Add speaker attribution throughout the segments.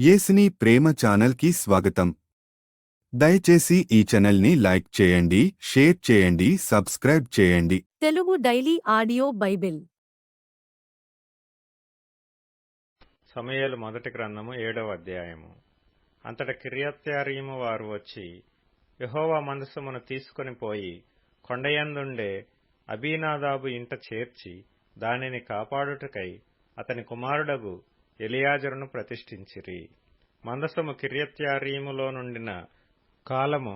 Speaker 1: యేసుని ప్రేమ ఛానల్కి స్వాగతం. దయచేసి ఈ ఛానల్ని లైక్ చేయండి, షేర్ చేయండి, సబ్స్క్రైబ్ చేయండి.
Speaker 2: తెలుగు డైలీ ఆడియో బైబిల్
Speaker 3: సమూయేలు మొదటి గ్రంథము 7వ అధ్యాయము. అంతట కిర్యత్యారీము వారు వచ్చి యెహోవా మందసమును తీసుకొని పోయి కొండయందుండే అబీనాదాబు ఇంట చేర్చి దానిని కాపాడుటకై అతని కుమారుడగు ఎలియాజరును ప్రతిష్ఠించిరి. మందసము కిర్యత్యారీములో నుండిన కాలము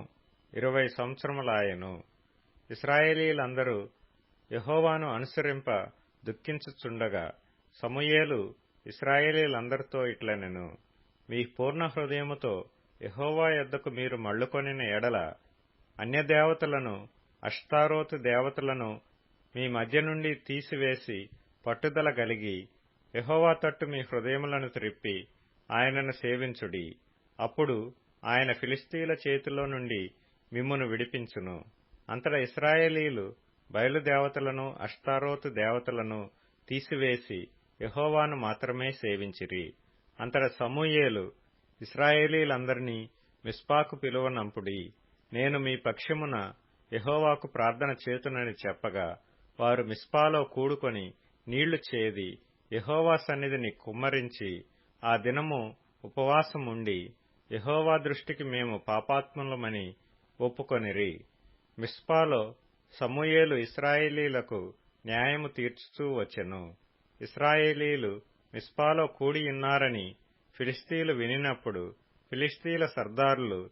Speaker 3: 20 సంవత్సరములాయెను. ఇశ్రాయేలీలందరూ యెహోవాను అనుసరింప దుఃఖించుచుండగా సమూయేలు ఇశ్రాయేలీలందరితో ఇట్లనెను: మీ పూర్ణ హృదయముతో యెహోవా యొద్దకు మీరు మళ్ళుకొనిన ఎడల అన్యదేవతలను, అష్తారోతు దేవతలను మీ మధ్య నుండి తీసివేసి పట్టుదల గలిగి యెహోవా తట్టు మీ హృదయములను త్రిప్పి ఆయనను సేవించుడి. అప్పుడు ఆయన ఫిలిష్తీయుల చేతిలో నుండి మిమ్మును విడిపించును. అంతటా ఇశ్రాయేలీలు బయలుదేవతలను, అష్తారోతు దేవతలను తీసివేసి యెహోవాను మాత్రమే సేవించిరి. అంతటా సమూయేలు ఇశ్రాయేలీలందరినీ మిస్పాకు పిలువనంపుడి, నేను మీ పక్షమున యెహోవాకు ప్రార్థన చేతునని చెప్పగా వారు మిస్పాలో కూడుకొని నీళ్లు చేది యెహోవా సన్నిధిని కుమ్మరించి ఆ దినము ఉపవాసముండి యెహోవా దృష్టికి మేము పాపాత్ములమని ఒప్పుకొనిరి. మిస్పాలో సమూయేలు ఇశ్రాయేలీలకు న్యాయము తీర్చుచూ వచ్చెను. ఇశ్రాయేలీలు మిస్పాలో కూడియున్నారని ఫిలిష్తీయులు వినినప్పుడు ఫిలిష్తీయుల సర్దారులు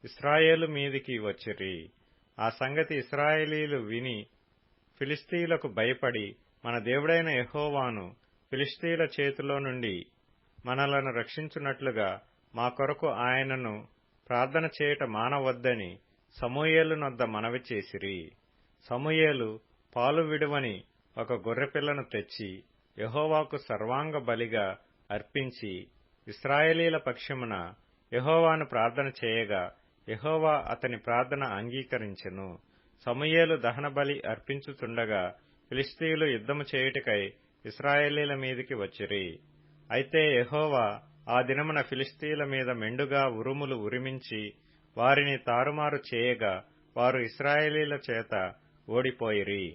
Speaker 3: ఇశ్రాయేలు మీదికి వచ్చిరి. ఆ సంగతి ఇశ్రాయేలీలు విని ఫిలిష్తీయులకు భయపడి, మన దేవుడైన యెహోవాను ఫిలిష్తీయుల చేతిలో నుండి మనలను రక్షించున్నట్లుగా మా కొరకు ఆయనను ప్రార్థన చేయుట మానవద్దని సమూయేలునొద్ద మనవి చేసిరి. సమూయేలు పాలు విడువని ఒక గొర్రెపిల్లను తెచ్చి యెహోవాకు సర్వాంగ బలిగా అర్పించి ఇశ్రాయేలీల పక్షమున యెహోవాను ప్రార్థన చేయగా యెహోవా అతని ప్రార్థన అంగీకరించెను. సమూయేలు దహనబలి అర్పించుచుండగా ఫిలిష్తీయులు యుద్ధము చేయుటకై ఇశ్రాయేలీల మీదికి వచ్చిరి. అయితే యెహోవా ఆ దినమున ఫిలిష్తీయుల మీద మెండుగా ఉరుములు ఉరిమించి వారిని తారుమారు చేయగా వారు ఇశ్రాయేలీల చేత ఓడిపోయిరి.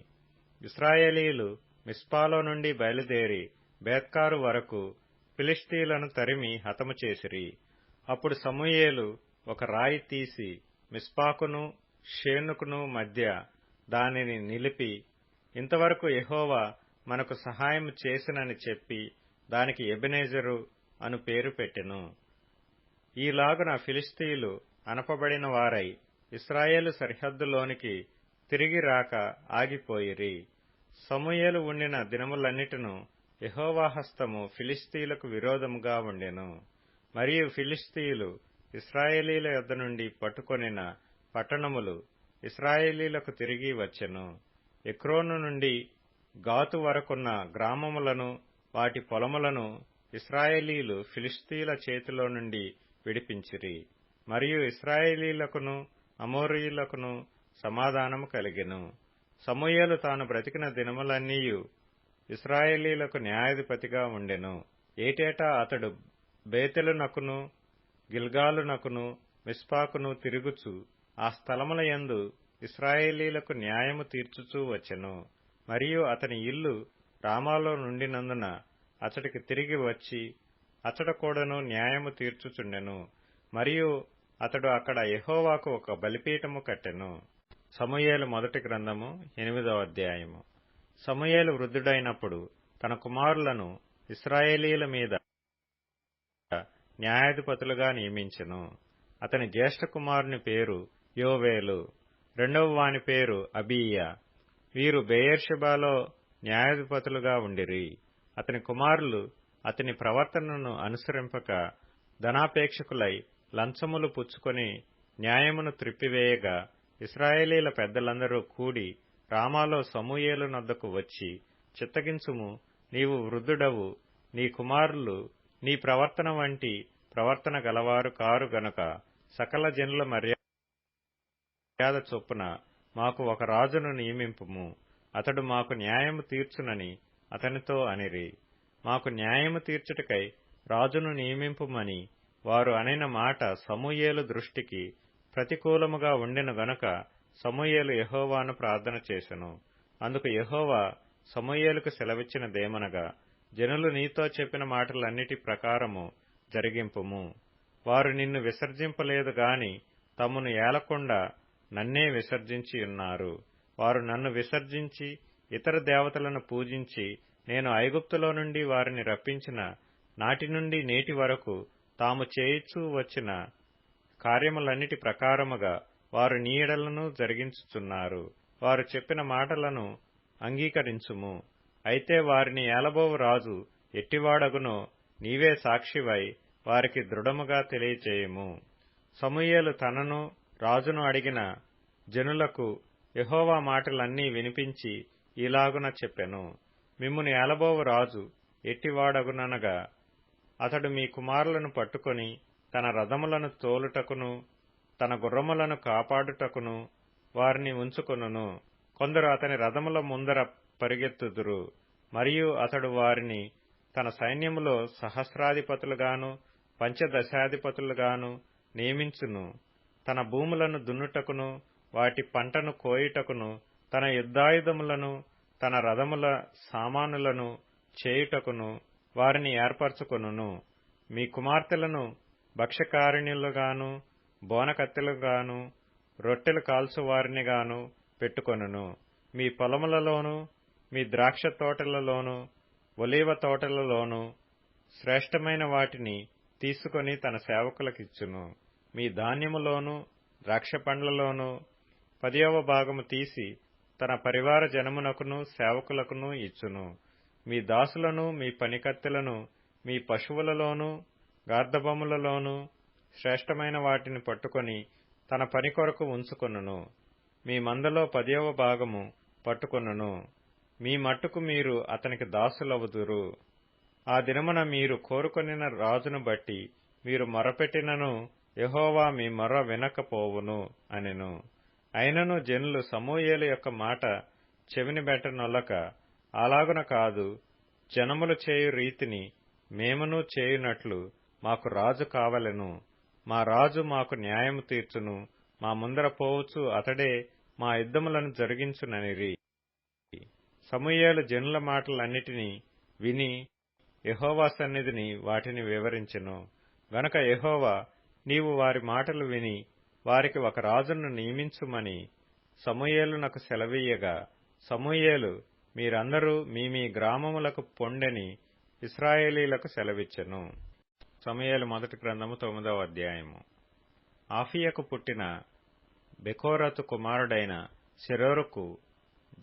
Speaker 3: ఇశ్రాయేలీలు మిస్పాలో నుండి బయలుదేరి బేత్కారు వరకు ఫిలిష్తీయులను తరిమి హతము చేసిరి. అప్పుడు సమూయేలు ఒక రాయి తీసి మిస్పాకును షేనుకును మధ్య దానిని నిలిపి, ఇంతవరకు యెహోవా మనకు సహాయం చేసినని చెప్పి దానికి ఎబెనెజరు అను పేరు పెట్టెను. ఈలాగున ఫిలిష్తీయులు అనపబడిన వారై ఇశ్రాయేలు సరిహద్దులోనికి తిరిగి రాక ఆగిపోయిరి. సమూయేలు ఉండిన దినములన్నిటిను యెహోవా హస్తము ఫిలిష్తీయులకు విరోధముగా ఉండెను. మరియు ఫిలిష్తీయులు ఇశ్రాయేలీల యొద్ద నుండి పట్టుకొనిన పట్టణములు ఇశ్రాయేలీలకు తిరిగి వచ్చెను. ఎక్రోను నుండి గాతు వరకున్న గ్రామములను వాటి పొలములను ఇశ్రాయేలీలు ఫిలిష్తీయుల చేతిలో నుండి విడిపించిరి. మరియు ఇశ్రాయేలీలకును అమోరీయులకును సమాధానము కలిగెను. సమూయేలు తాను బ్రతికిన దినములన్నీయు ఇశ్రాయేలీలకు న్యాయాధిపతిగా ఉండెను. ఏటేటా అతడు బేతెలునకును గిల్గాలునకును మిస్పాకును తిరుగుచు ఆ స్థలముల యందు ఇశ్రాయేలీలకు న్యాయము తీర్చుచూ వచ్చెను. మరియు అతని ఇల్లు రామాలో నుండినందున అతడికి తిరిగి వచ్చి అతడు కూడాను న్యాయము తీర్చుచుండెను. మరియు అతడు అక్కడ యెహోవాకు ఒక బలిపీఠము కట్టెను. సమూయేలు మొదటి గ్రంథము 8వ అధ్యాయము. సమూయేలు వృద్ధుడైనప్పుడు తన కుమారులను ఇశ్రాయేలీల మీద న్యాయాధిపతులుగా నియమించెను. అతని జ్యేష్ఠ కుమారుని పేరు యోవేలు, రెండవ వాని పేరు అబీయా. వీరు బెయేర్షెబాలో న్యాయాధిపతులుగా ఉండిరి. అతని కుమారులు అతని ప్రవర్తనను అనుసరింపక ధనాపేక్షకులై లంచములు పుచ్చుకొని న్యాయమును త్రిప్పివేయగా ఇశ్రాయేలీల పెద్దలందరూ కూడి రామాలో సమూయేలు నొద్దకు వచ్చి, చిత్తగించుము, నీవు వృద్ధుడవు, నీ కుమారులు నీ ప్రవర్తన వంటి ప్రవర్తన గలవారు కారు గనుక సకల జనుల మర్యాద చొప్పున మాకు ఒక రాజును నియమింపుము, అతడు మాకు న్యాయము తీర్చునని అతనితో అనిరి. మాకు న్యాయము తీర్చుటకై రాజును నియమింపుమని వారు అనిన మాట సమూయేలు దృష్టికి ప్రతికూలముగా ఉండెను గనుక సమూయేలు యెహోవాను ప్రార్థన చేసెను. అందుకు యెహోవా సమూయేలుకు సెలవిచ్చినదేమనగా, జనులు నీతో చెప్పిన మాటలన్నిటి ప్రకారము జరిగింపుము. వారు నిన్ను విసర్జింపలేదు గాని తమ్మును ఏలకుండా నన్నే విసర్జించియున్నారు. వారు నన్ను విసర్జించి ఇతర దేవతలను పూజించి నేను ఐగుప్తులో నుండి వారిని రప్పించిన నాటి నుండి నేటి వరకు తాము చేయిచూ వచ్చిన కార్యములన్నిటి ప్రకారముగా వారు నీ యెడలను జరిగించుచున్నారు. వారు చెప్పిన మాటలను అంగీకరించుము. అయితే వారిని ఏలబోవు రాజు ఎట్టివాడగునో నీవే సాక్షివై వారికి దృఢముగా తెలియచేయుము. సమూయేలు తనను రాజును అడిగిన జనులకు యెహోవా మాటలన్నీ వినిపించి ఈలాగున చెప్పెను. మిమ్మును ఏలబోవు రాజు ఎట్టివాడగుననగా, అతడు మీ కుమారులను పట్టుకొని తన రథములను తోలుటకును తన గుర్రములను కాపాడుటకును వారిని ఉంచుకొనును. కొందరు అతని రథముల ముందర పరిగెత్తుదురు. మరియు అతడు వారిని తన సైన్యములో సహస్రాధిపతులుగాను పంచదశాధిపతులుగాను నియమించును. తన భూములను దున్నుటకును వాటి పంటను కోయుటకును తన యుద్ధాయుధములను తన రథముల సామానులను చేయుటకును వారిని ఏర్పరచుకొనును. మీ కుమార్తెలను భక్ష్యకారిణులుగాను బోనకత్తెలుగాను రొట్టెలు కాల్చువారినిగాను పెట్టుకొనును. మీ పొలములలోను మీ ద్రాక్ష తోటలలోను ఒలీవ తోటలలోను శ్రేష్టమైన వాటిని తీసుకొని తన సేవకులకిచ్చును. మీ ధాన్యములోను ద్రాక్ష పండ్లలోను 10వ భాగము తీసి తన పరివార జనమునకును సేవకులకును ఇచ్చును. మీ దాసులను మీ పనికత్తెలను మీ పశువులలోను గార్ధబొమ్మలలోను శ్రేష్టమైన వాటిని పట్టుకొని తన పని కొరకు ఉంచుకొనును. మీ మందలో 10వ భాగము పట్టుకొనును. మీ మట్టుకు మీరు అతనికి దాసులవుదురు. ఆ దినమున మీరు కోరుకొనిన రాజును బట్టి మీరు మొరపెట్టినను యెహోవా మీ మొర్ర వినకపోవును అనెను. అయినను జనులు సమూయేలు యొక్క మాట చెవినిబెట్టనొల్లక, అలాగున కాదు, జనములు చేయు రీతిని మేమును చేయునట్లు మాకు రాజు కావలెను. మా రాజు మాకు న్యాయము తీర్చును. మా ముందర పోవచ్చు అతడే మా యుద్ధములను జరిగించుననిరి. సమూయేలు జనుల మాటలన్నిటినీ విని యెహోవా సన్నిధిని వాటిని వివరించెను. గనుక యెహోవా, నీవు వారి మాటలు విని వారికి ఒక రాజును నియమించుమని సమూయేలునకు సెలవీయగా, సమూయేలు మీరందరూ మీ మీ గ్రామములకు పొండెని ఇశ్రాయేలీలకు సెలవిచ్చెను. సమూయేలు మొదటి గ్రంథము 9వ అధ్యాయము. ఆఫీయకు పుట్టిన బెకోరతు కుమారుడైన సెరోరుకు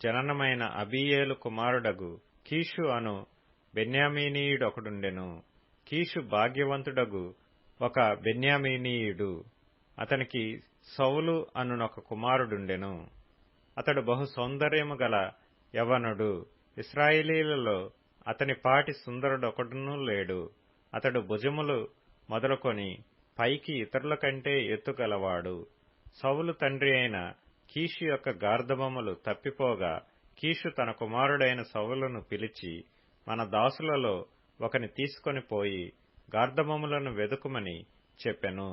Speaker 3: జననమైన అబీయేలు కుమారుడగు కీషు అను బెన్యామీనీయుడొకడుండెను. కీషు భాగ్యవంతుడగు ఒక బెన్యామీనీయుడు. అతనికి సౌలు అనునొక కుమారుడుండెను. అతడు బహు సౌందర్యము గల యవనుడు. ఇశ్రాయేలీలలో అతని పాటి సుందరుడొకడునూ లేడు. అతడు భుజములు మొదలుకొని పైకి ఇతరుల కంటే ఎత్తుగలవాడు. సౌలు తండ్రి అయిన కీషు యొక్క గార్ధబొమ్మలు తప్పిపోగా కీషు తన కుమారుడైన సౌలును పిలిచి, మన దాసులలో ఒకని తీసుకొని పోయి గార్ధబొమ్మలను వెదుకుమని చెప్పెను.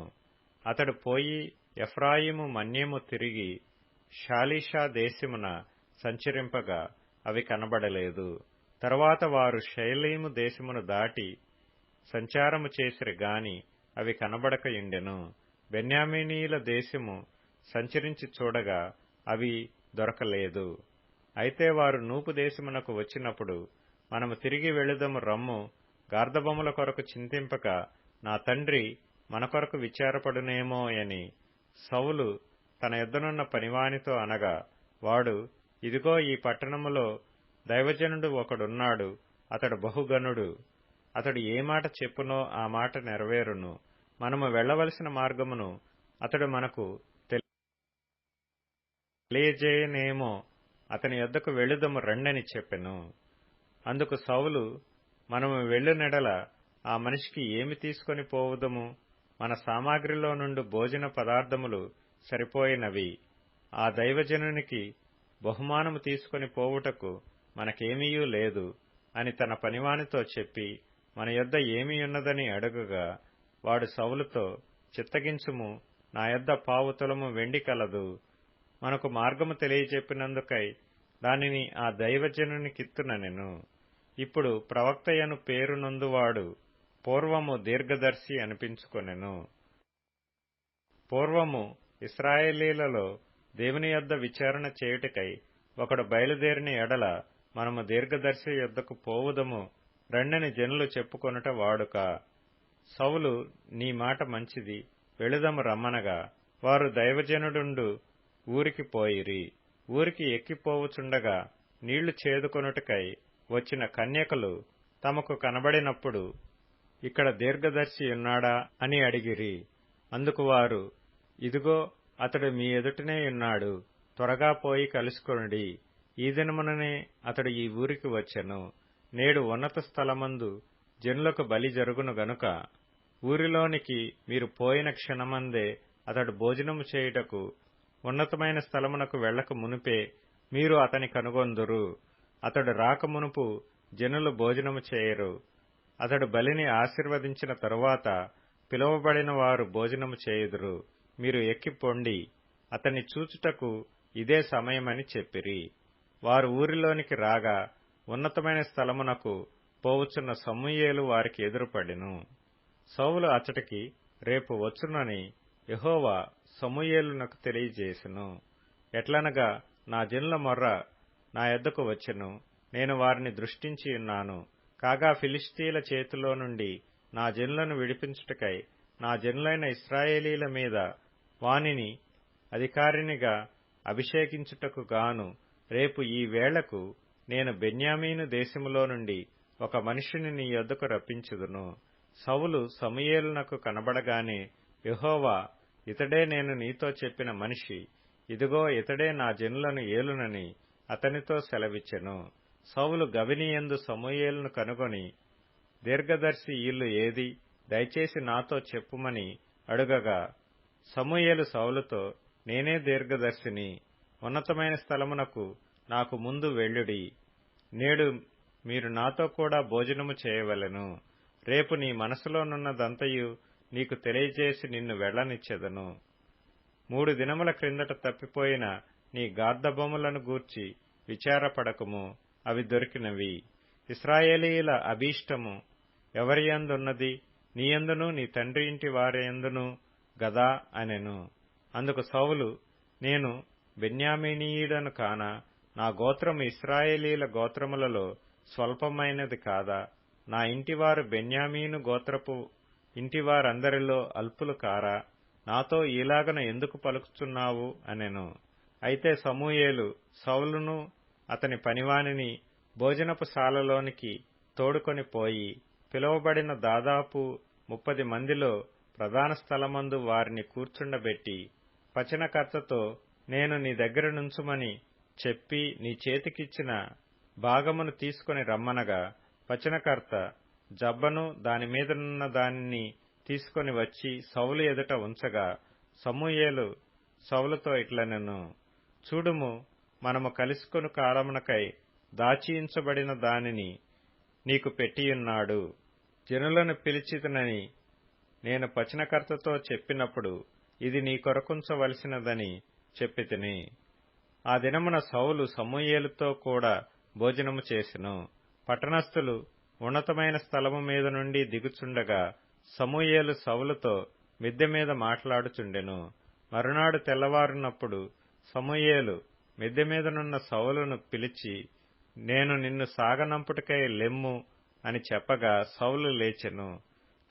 Speaker 3: అతడు పోయి ఎఫ్రాయిము మన్యము తిరిగి షాలీషా దేశమున సంచరింపగా అవి కనబడలేదు. తరువాత వారు షయలీము దేశమును దాటి సంచారము చేసిరి గాని అవి కనబడకయుండెను. బెన్యామీనీయుల దేశము సంచరించి చూడగా అవి దొరకలేదు. అయితే వారు నూపు దేశమునకు వచ్చినప్పుడు, మనము తిరిగి వెళుదము రమ్ము, గార్ధబొమ్మల కొరకు చింతింపక నా తండ్రి మన కొరకు విచారపడునేమో అని సౌలు తన యొద్దనున్న పనివానితో అనగా, వాడు, ఇదిగో ఈ పట్టణములో దైవజనుడు ఒకడున్నాడు. అతడు బహుగనుడు. అతడు ఏ మాట చెప్పునో ఆ మాట నెరవేరును. మనము వెళ్లవలసిన మార్గమును అతడు మనకు తెలియజేయనేమో. అతని యొద్దకు వెళ్ళుదము రండని చెప్పెను. అందుకు సౌలు, మనము వెళ్ళునెడల ఆ మనిషికి ఏమి తీసుకొని పోవుదము? మన సామాగ్రిలో నుండి భోజన పదార్థములు సరిపోయినవి. ఆ దైవజనునికి బహుమానము తీసుకొని పోవుటకు మనకేమీయూ లేదు అని తన పనివానితో చెప్పి, మన యొద్ద ఏమియున్నదని అడుగగా, వాడు సౌలుతో, చిత్తగించుము, నా యొద్ద 1/4 తులము వెండి కలదు. మనకు మార్గము తెలియజెప్పినందుకై దానిని ఆ దైవజనునికిత్తుననెను. ఇప్పుడు ప్రవక్తయను పేరునొందువాడు పూర్వము దీర్ఘదర్శి అనిపించుకొనెను. పూర్వము ఇశ్రాయేలీలలో దేవుని యొద్ద విచారణ చేయుటకై ఒకడు బయలుదేరిన ఎడల మనము దీర్ఘదర్శి యొద్దకు పోవుదము రండని జనులు చెప్పుకొనుట వాడుక. సౌలు, నీ మాట మంచిది, వెళుదము రమ్మనగా వారు దైవజనుడుండు ఊరికి పోయిరి. ఊరికి ఎక్కిపోవుచుండగా నీళ్లు చేదుకొనుటకై వచ్చిన కన్యకలు తమకు కనబడినప్పుడు, ఇక్కడ దీర్ఘదర్శి ఉన్నాడా అని అడిగిరి. అందుకు వారు, ఇదిగో అతడు మీ ఎదుటనే ఉన్నాడు, త్వరగా పోయి కలుసుకొనుడి. ఈ దినముననే అతడు ఈ ఊరికి వచ్చెను. నేడు ఉన్నత స్థలమందు జనులకు బలి జరుగును గనుక ఊరిలోనికి మీరు పోయిన క్షణమందే అతడు భోజనము చేయుటకు ఉన్నతమైన స్థలమునకు వెళ్లక మునుపే మీరు అతని కనుగొందురు. అతడు రాకమునుపు జనులు భోజనము చేయరు. అతడు బలిని ఆశీర్వదించిన తరువాత పిలువబడిన వారు భోజనము చేయుదురు. మీరు ఎక్కిపొండి, అతన్ని చూచుటకు ఇదే సమయమని చెప్పిరి. వారు ఊరిలోనికి రాగా ఉన్నతమైన స్థలమునకు పోవుచున్న సమూయేలు వారికి ఎదురుపడెను. సౌలు అచ్చటికి రేపు వచ్చునని యెహోవా సమూయేలునకు తెలియజేసెను. ఎట్లనగా, నా జనుల మొర్ర నా యొద్దకు వచ్చెను, నేను వారిని దృష్టించి ఉన్నాను. కాగా ఫిలిష్తీయుల చేతిలో నుండి నా జనులను విడిపించుటకై నా జనులైన ఇశ్రాయేలీల మీద వానిని అధికారినిగా అభిషేకించుటకు గాను రేపు ఈ వేళకు నేను బెన్యామీను దేశములో నుండి ఒక మనిషిని నీ యొద్దకు రప్పించుదును. సౌలు సమూయేలునకు కనబడగానే యెహోవా, ఇతడే నేను నీతో చెప్పిన మనిషి, ఇదిగో ఇతడే నా జనులను ఏలునని అతనితో సెలవిచ్చెను. సౌలు గవినియందు సమూయేలును కనుగొని, దీర్ఘదర్శి ఇల్లు ఏది, దయచేసి నాతో చెప్పుమని అడుగగా, సమూయేలు సౌలుతో, నేనే దీర్ఘదర్శిని, ఉన్నతమైన స్థలమునకు నాకు ముందు వెళ్ళుడి. నేడు మీరు నాతో కూడా భోజనము చేయవలెను. రేపు నీ మనసులోనున్నదంతయు నీకు తెలియజేసి నిన్ను వెళ్లనిచ్చెదను. 3 దినముల క్రిందట తప్పిపోయిన నీ గార్ధబొమ్మలను గూర్చి విచారపడకుము, అవి దొరికినవి. ఇశ్రాయేలీయుల అభీష్టము ఎవరియందున్నది? నీయందును నీ తండ్రి ఇంటి వారియందును గదా అనెను. అందుకు సౌలు, నేను బెన్యామీనీయుడను కానా? నా గోత్రము ఇశ్రాయేలీల గోత్రములలో స్వల్పమైనది కాదా? నా ఇంటివారు బెన్యామీను గోత్రపు ఇంటివారందరిలో అల్పులు కారా? నాతో ఈలాగన ఎందుకు పలుకుచున్నావు అనెను. అయితే సమూయేలు సౌలును అతని పనివానిని భోజనపు శాలలోనికి తోడుకొని పోయి పిలువబడిన దాదాపు 30 మందిలో ప్రధాన స్థలమందు వారిని కూర్చుండబెట్టి, పచనకర్తతో, నేను నీ దగ్గర నుంచుమని చెప్పి నీ చేతికిచ్చిన భాగమును తీసుకుని రమ్మనగా, పచనకర్త జబ్బను దానిమీదనున్న దానిని తీసుకొని వచ్చి సౌలు ఎదుట ఉంచగా, సమూయేలు సౌలుతో ఇట్లనెను, చూడుము, మనము కలుసుకొను కాలమునకై దాచియించబడిన దానిని నీకు పెట్టియున్నాడు. జనులను పిలిచితినని నేను పచనకర్తతో చెప్పినప్పుడు ఇది నీ కొరకుంచవలసినదని చెప్పితిని. ఆ దినమున సౌలు సమూయేలుతో కూడా భోజనము చేసెను. పట్టణస్థులు ఉన్నతమైన స్థలము మీద నుండి దిగుచుండగా సమూయేలు సౌలుతో మిద్దె మీద మాట్లాడుచుండెను. మరునాడు తెల్లవారునప్పుడు సమూయేలు మిద్దె మీదనున్న సౌలును పిలిచి, నేను నిన్ను సాగనంపుటకై లెమ్ము అని చెప్పగా సౌలు లేచెను.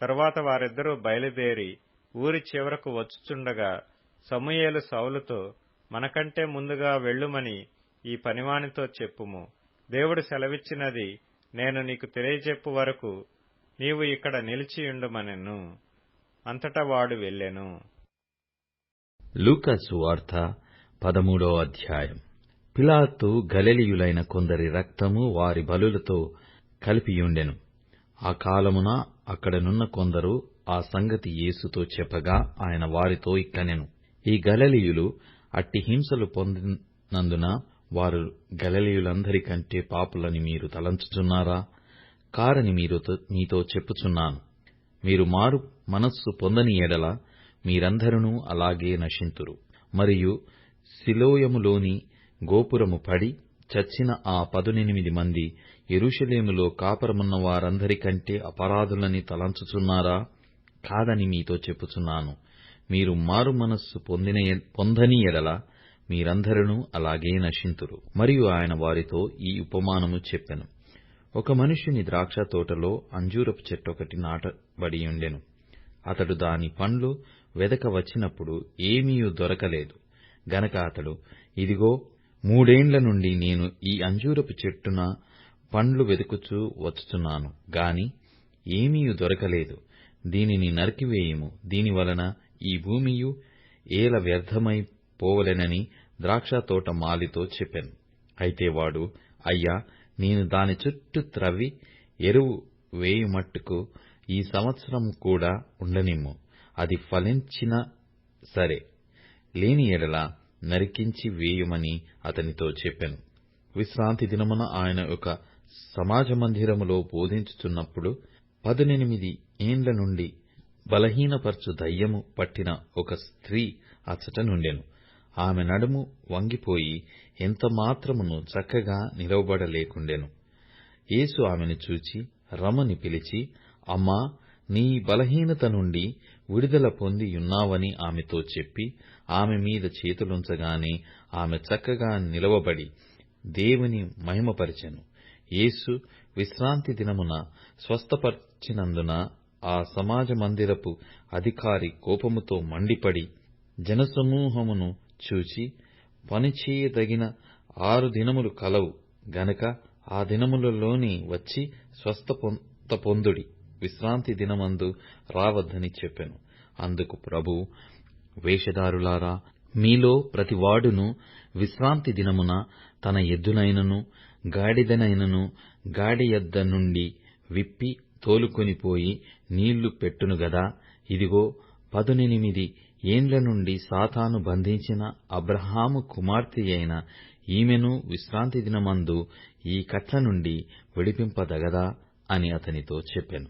Speaker 3: తరువాత వారిద్దరూ బయలుదేరి ఊరి చివరకు వచ్చుచుండగా సమూయేలు సౌలుతో, మనకంటే ముందుగా వెళ్ళుమని ఈ పనివానితో చెప్పుము. దేవుడు సెలవిచ్చినది నేను నీకు తెలియజెప్పు వరకు నీవు ఇక్కడ నిలిచియుండుమనెను. అంతటా వాడు వెళ్ళెను.
Speaker 4: లూకా సువార్త 13వ అధ్యాయం. పిలాతు గలిలయులైన కొందరి రక్తము వారి బలులతో కలిపియుండెను. ఆ కాలమున అక్కడనున్న కొందరు ఆ సంగతి యేసుతో చెప్పగా ఆయన వారితో ఇట్లనెను, ఈ గలిలయులు అట్టి హింసలు పొందినందున వారు గలిలయులందరికంటే పాపులని మీరు తలంచుచున్నారా? కారని మీతో చెప్పుచున్నాను. మీరు మారు మనస్సు పొందని ఎడల మీరందరూ అలాగే నశింతురు. మరియు సిలోయములోని గోపురము పడి చచ్చిన ఆ 18 మంది యెరూషలేములో కాపురమున్న వారందరికంటే అపరాధులని తలంచుచున్నారా? కాదని మీతో చెప్పుచున్నాను. మీరు మారు మనస్సు పొందని ఎడల మీరందరూ అలాగే నశింతురు. మరియు ఆయన వారితో ఈ ఉపమానము చెప్పెను. ఒక మనుష్యుని ద్రాక్ష తోటలో అంజూరపు చెట్టొకటి నాటబడియుండెను. అతడు దాని పండ్లు వెదక వచ్చినప్పుడు ఏమీయూ దొరకలేదు గనక అతడు, ఇదిగో 3 ఏండ్ల నుండి నేను ఈ అంజూరపు చెట్టున పండ్లు వెదుకుచూ వచ్చుచున్నాను గాని ఏమీయూ దొరకలేదు. దీనిని నరికివేయుము, దీనివలన ఈ భూమియు ఏల వ్యర్థమై పోవలెనని ద్రాక్షతోట మాలితో చెప్పెను. అయితే వాడు, అయ్యా, నేను దాని చుట్టూ త్రవ్వి ఎరువు వేయుమట్టుకు ఈ సంవత్సరం కూడా ఉండనిమ్ము. అది ఫలించిన సరే, లేని ఎడల నరికించి వేయుమని అతనితో చెప్పెను. విశ్రాంతి దినమున ఆయన ఒక సమాజ మందిరములో బోధించుచున్నప్పుడు 18 ఏండ్ల నుండి బలహీనపరచు దయ్యము పట్టిన ఒక స్త్రీ అచ్చట నుండెను. ఆమె నడుము వంగిపోయి ఎంత మాత్రమును చక్కగా నిలవబడలేకుండెను. యేసు ఆమెను చూచి రమ్మని పిలిచి, అమ్మా, నీ బలహీనత నుండి విడుదల పొందియున్నావని ఆమెతో చెప్పి ఆమె మీద చేతులుంచగానే ఆమె చక్కగా నిలవబడి దేవుని మహిమపరచెను. యేసు విశ్రాంతి దినమున స్వస్థపరచినందున ఆ సమాజ మందిరపు అధికారి కోపముతో మండిపడి జనసమూహమును చూచి, పనిచేయదగిన 6 దినములు కలవు గనక ఆ దినములలోని వచ్చి స్వస్థత పొందుడి, విశ్రాంతి దినమందు రావద్దని చెప్పెను. అందుకు ప్రభువు, వేషధారులారా, మీలో ప్రతివాడును విశ్రాంతి దినమున తన ఎద్దునైనను గాడిదనైనను గాడి యొద్ద నుండి విప్పి తోలుకొనిపోయి నీళ్లు పెట్టును గదా. ఇదిగో 18 ఏండ్ల నుండి సాతాను బంధించిన అబ్రహాము కుమార్తెయైన ఈమెను విశ్రాంతి దినమందు ఈ కట్ల నుండి విడిపింపదగదా అని అతనితో చెప్పెను.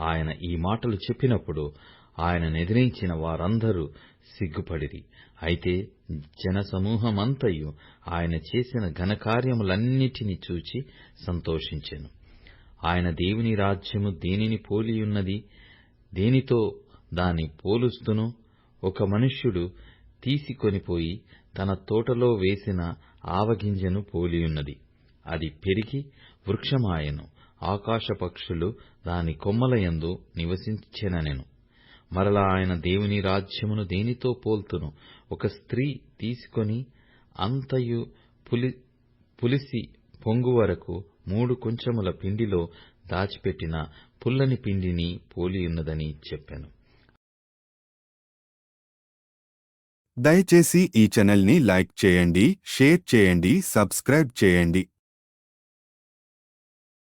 Speaker 4: ఆయన ఈ మాటలు చెప్పినప్పుడు ఆయననెదిరించిన వారందరూ సిగ్గుపడిరి. అయితే జనసమూహమంతయు ఆయన చేసిన ఘనకార్యములన్నిటిని చూచి సంతోషించెను. ఆయన దేవుని రాజ్యము దేనిని పోలియున్నది? దేనితో దాని పోలుస్తును? ఒక మనుష్యుడు తీసికొనిపోయి తన తోటలో వేసిన ఆవగింజను పోలియున్నది. అది పెరిగి వృక్షమాయెను, ఆకాశ పక్షులు దాని కొమ్మలయందు నివసించెననెను. మరలా ఆయన దేవుని రాజ్యమును దేనితో పోల్తును? ఒక స్త్రీ తీసుకొని అంతయు పులిసి పొంగు వరకు 3 కొంచెముల పిండిలో దాచిపెట్టిన పుల్లని పిండిని పోలియున్నదని చెప్పెను.
Speaker 1: దయచేసి ఈ ఛానల్ని లైక్ చేయండి, షేర్ చేయండి, సబ్స్క్రైబ్ చేయండి.